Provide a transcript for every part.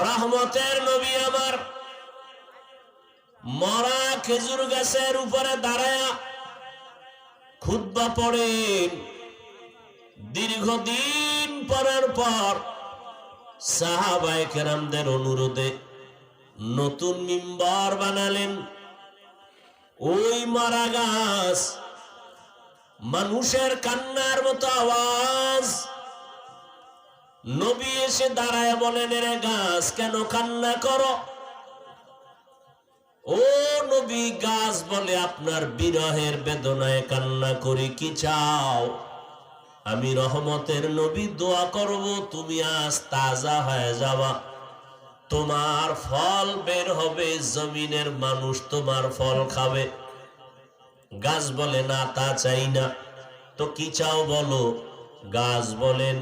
রহমতের নবী আমার মরা খেজুর গাছের উপরে দাঁড়ায়া খুতবা পড়েন। দীর্ঘদিন পরের পর সাহাবায়ে কেরামদের অনুরোধে নতুন মিম্বার বানালেন। ওই মরা গাছ, মানুষের কান্নার মতো আওয়াজ। নবী এসে দাঁড়ায় বলেন, রে গাছ কেন কান্না করো? ও নবী, গাছ বলে আপনার বিরহের বেদনায় কান্না করি, কি চাও? আমি রহমতের নবী দোয়া করব তুমি আজ তাজা হয়ে যাবা, তোমার ফল বের হবে, জমিনের মানুষ তোমার ফল খাবে। গাছ বলে, না তা চাই না। তো কি চাও বলো? গাছ বলেন,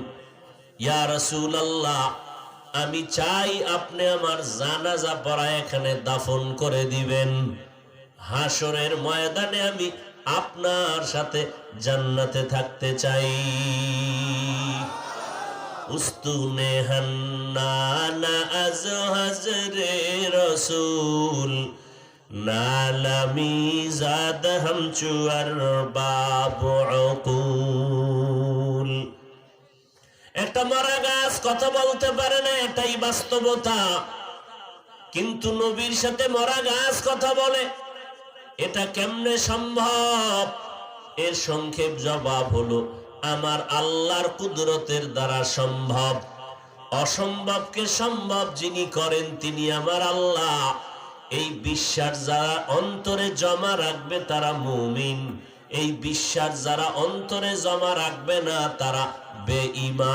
ইয়া রাসূলুল্লাহ, আমি চাই আপনি আমার জানাজা পড়ায় এখানে দাফন করে দিবেন। হাসরের ময়দানে আমি আপনার সাথে জান্নাতে থাকতে চাই। উস্তুনে হান্নানা আজ হাজরে রসুল নালামি জাদ হামচুয়ার বাবু উকুল। একটা মরা গাছ কথা বলতে পারে না, এটাই বাস্তবতা। কিন্তু নবীর সাথে মরা গাছ কথা বলে, এটা কেমনে সম্ভব? এর সংক্ষেপ জবাব হলো, আমার আল্লাহর কুদরতের দ্বারা সম্ভব। অসম্ভবকে সম্ভব যিনি করেন তিনি আমার আল্লাহ। এই বিশ্বাস যারা অন্তরে জমা রাখবে তারা মুমিন। এই বিশ্বাস যারা অন্তরে জমা রাখবে না তারা বেঈমান।